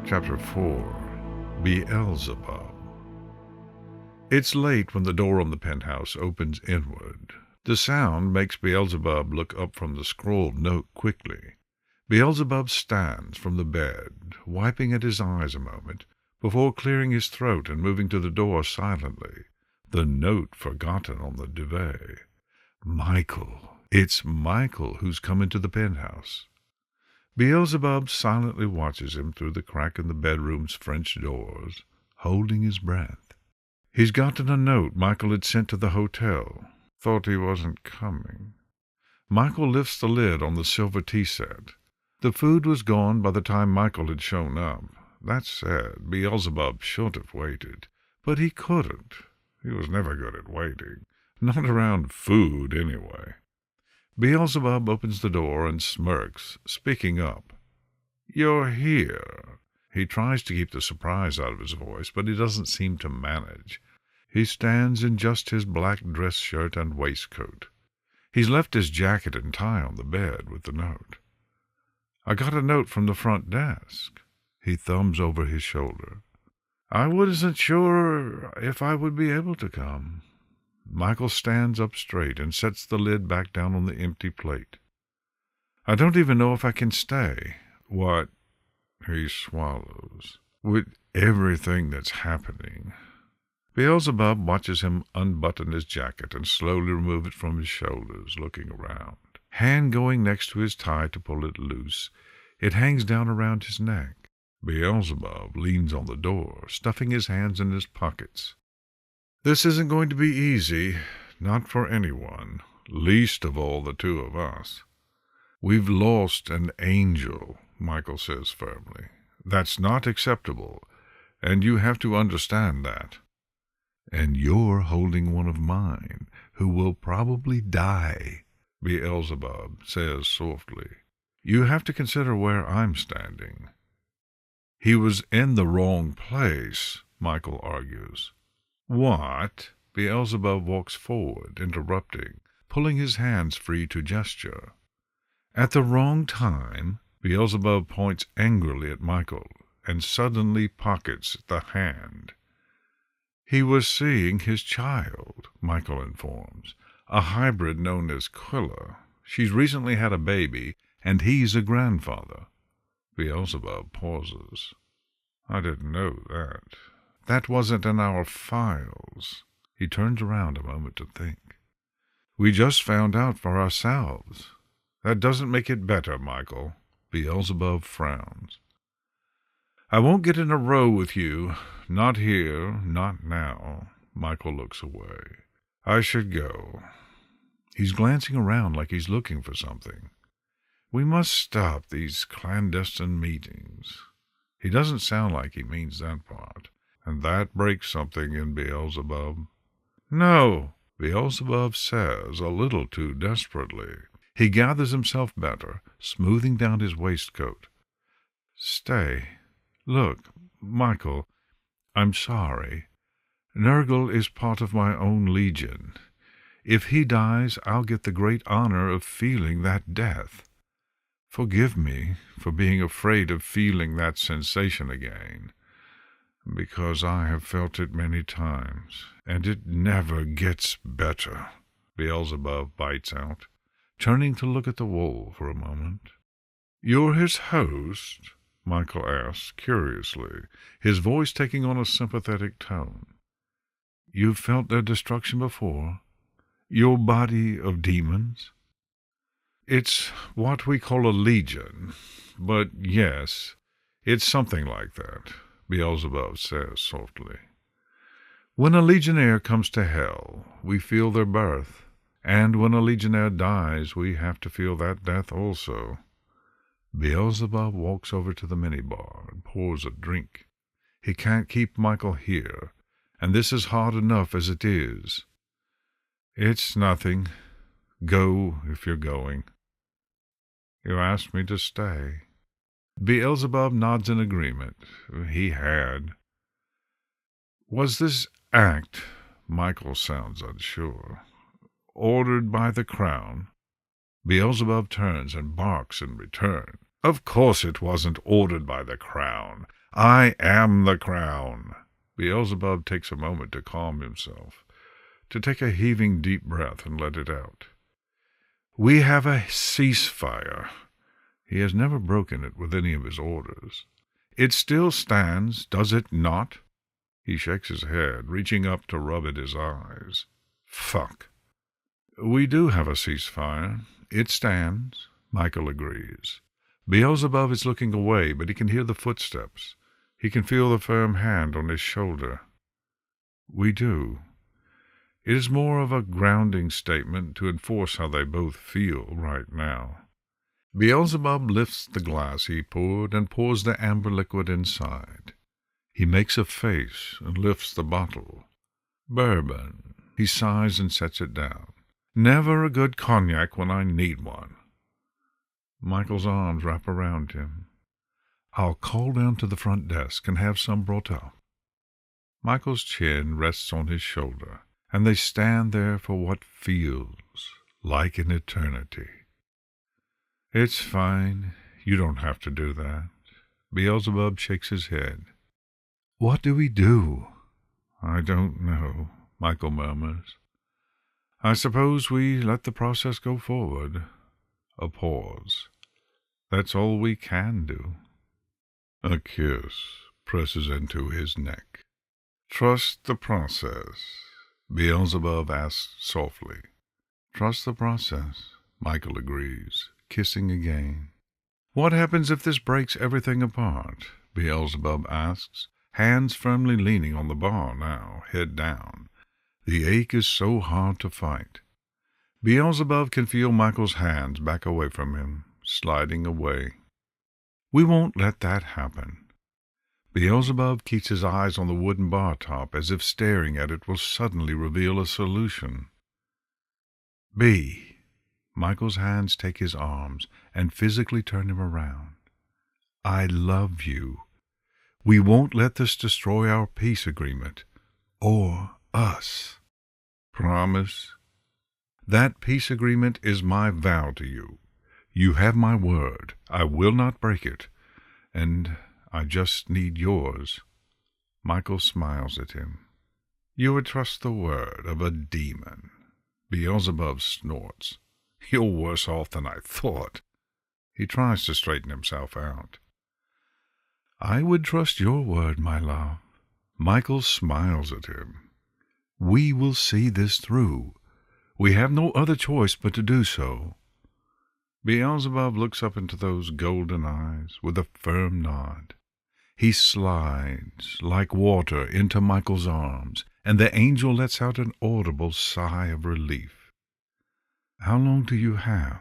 Chapter 4. Beelzebub. It's late when the door on the penthouse opens inward. The sound makes Beelzebub look up from the scrawled note quickly. Beelzebub stands from the bed, wiping at his eyes a moment, before clearing his throat and moving to the door silently, the note forgotten on the duvet. Michael. It's Michael who's come into the penthouse. Beelzebub silently watches him through the crack in the bedroom's French doors, holding his breath. He's gotten a note Michael had sent to the hotel. Thought he wasn't coming. Michael lifts the lid on the silver tea set. The food was gone by the time Michael had shown up. That said, Beelzebub should have waited. But he couldn't. He was never good at waiting. Not around food, anyway. Beelzebub opens the door and smirks, speaking up. "You're here." He tries to keep the surprise out of his voice, but he doesn't seem to manage. He stands in just his black dress shirt and waistcoat. He's left his jacket and tie on the bed with the note. "I got a note from the front desk." He thumbs over his shoulder. "I wasn't sure if I would be able to come." Michael stands up straight and sets the lid back down on the empty plate. "I don't even know if I can stay." "What?" He swallows. "With everything that's happening." Beelzebub watches him unbutton his jacket and slowly remove it from his shoulders, looking around. Hand going next to his tie to pull it loose, it hangs down around his neck. Beelzebub leans on the door, stuffing his hands in his pockets. "This isn't going to be easy, not for anyone, least of all the two of us." "We've lost an angel," Michael says firmly. "That's not acceptable, and you have to understand that. And you're holding one of mine, who will probably die," Beelzebub says softly. "You have to consider where I'm standing." "He was in the wrong place," Michael argues. "What?" Beelzebub walks forward, interrupting, pulling his hands free to gesture. "At the wrong time?" Beelzebub points angrily at Michael, and suddenly pockets the hand. "He was seeing his child," Michael informs, "a hybrid known as Quilla. She's recently had a baby, and he's a grandfather." Beelzebub pauses. "I didn't know that. That wasn't in our files." He turns around a moment to think. "We just found out for ourselves." "That doesn't make it better, Michael." Beelzebub frowns. "I won't get in a row with you. Not here, not now." Michael looks away. "I should go." He's glancing around like he's looking for something. "We must stop these clandestine meetings." He doesn't sound like he means that part. And that breaks something in Beelzebub. "No," Beelzebub says, a little too desperately. He gathers himself better, smoothing down his waistcoat. "Stay. Look, Michael, I'm sorry. Nergal is part of my own legion. If he dies, I'll get the great honor of feeling that death. Forgive me for being afraid of feeling that sensation again, because I have felt it many times, and it never gets better." Beelzebub bites out, turning to look at the wall for a moment. "You're his host?" Michael asks curiously, his voice taking on a sympathetic tone. "You've felt their destruction before? Your body of demons?" "It's what we call a legion, but yes, it's something like that," Beelzebub says softly. "When a legionnaire comes to hell, we feel their birth, and when a legionnaire dies, we have to feel that death also." Beelzebub walks over to the minibar and pours a drink. He can't keep Michael here, and this is hard enough as it is. "It's nothing. Go if you're going." "You asked me to stay." Beelzebub nods in agreement. He had. "Was this act," Michael sounds unsure, "ordered by the Crown?" Beelzebub turns and barks in return. "Of course it wasn't ordered by the Crown. I am the crown. Beelzebub takes a moment to calm himself, to take a heaving deep breath and let it out. We have a ceasefire. He has never broken it with any of his orders. It still stands, does it not? He shakes his head, reaching up to rub at his eyes. Fuck. We do have a ceasefire. It stands, Michael agrees. Beelzebub is looking away, but he can hear the footsteps. He can feel the firm hand on his shoulder. We do. It is more of a grounding statement to enforce how they both feel right now. Beelzebub lifts the glass he poured and pours the amber liquid inside. He makes a face and lifts the bottle. Bourbon. He sighs and sets it down. Never a good cognac when I need one. Michael's arms wrap around him. I'll call down to the front desk and have some brought up. Michael's chin rests on his shoulder, and they stand there for what feels like an eternity. It's fine. You don't have to do that. Beelzebub shakes his head. What do we do? I don't know, Michael murmurs. I suppose we let the process go forward. A pause. That's all we can do. A kiss presses into his neck. Trust the process, Beelzebub asks softly. Trust the process, Michael agrees, kissing again. What happens if this breaks everything apart? Beelzebub asks, hands firmly leaning on the bar now, head down. The ache is so hard to fight. Beelzebub can feel Michael's hands back away from him, sliding away. We won't let that happen. Beelzebub keeps his eyes on the wooden bar top as if staring at it will suddenly reveal a solution. B. Michael's hands take his arms and physically turn him around. I love you. We won't let this destroy our peace agreement. Or us. Promise? That peace agreement is my vow to you. You have my word. I will not break it. And I just need yours. Michael smiles at him. You would trust the word of a demon. Beelzebub snorts. You're worse off than I thought. He tries to straighten himself out. I would trust your word, my love. Michael smiles at him. We will see this through. We have no other choice but to do so. Beelzebub looks up into those golden eyes with a firm nod. He slides like water into Michael's arms, and the angel lets out an audible sigh of relief. How long do you have?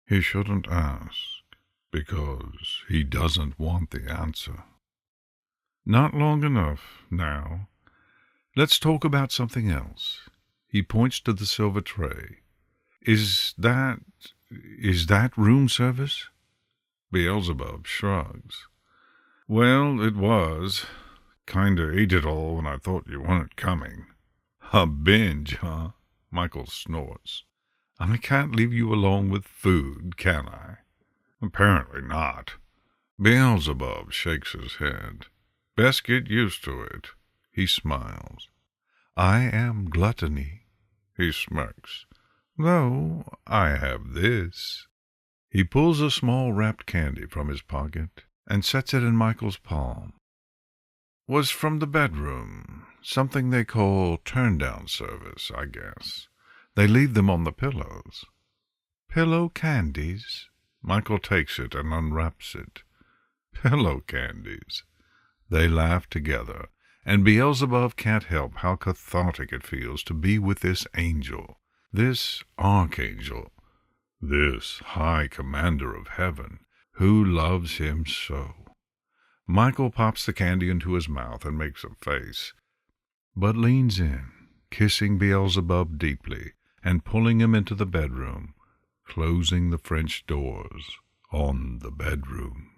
He shouldn't ask, because he doesn't want the answer. Not long enough, now. Let's talk about something else. He points to the silver tray. Is that room service? Beelzebub shrugs. Well, it was. Kinda ate it all when I thought you weren't coming. A binge, huh? Michael snorts. I can't leave you alone with food, can I? Apparently not. Beelzebub shakes his head. Best get used to it. He smiles. I am gluttony. He smirks. Though I have this. He pulls a small wrapped candy from his pocket and sets it in Michael's palm. Was from the bedroom. Something they call turn-down service, I guess. They leave them on the pillows. Pillow candies? Michael takes it and unwraps it. Pillow candies. They laugh together, and Beelzebub can't help how cathartic it feels to be with this angel, this archangel, this high commander of heaven, who loves him so. Michael pops the candy into his mouth and makes a face, but leans in, kissing Beelzebub deeply and pulling him into the bedroom, closing the French doors on the bedroom.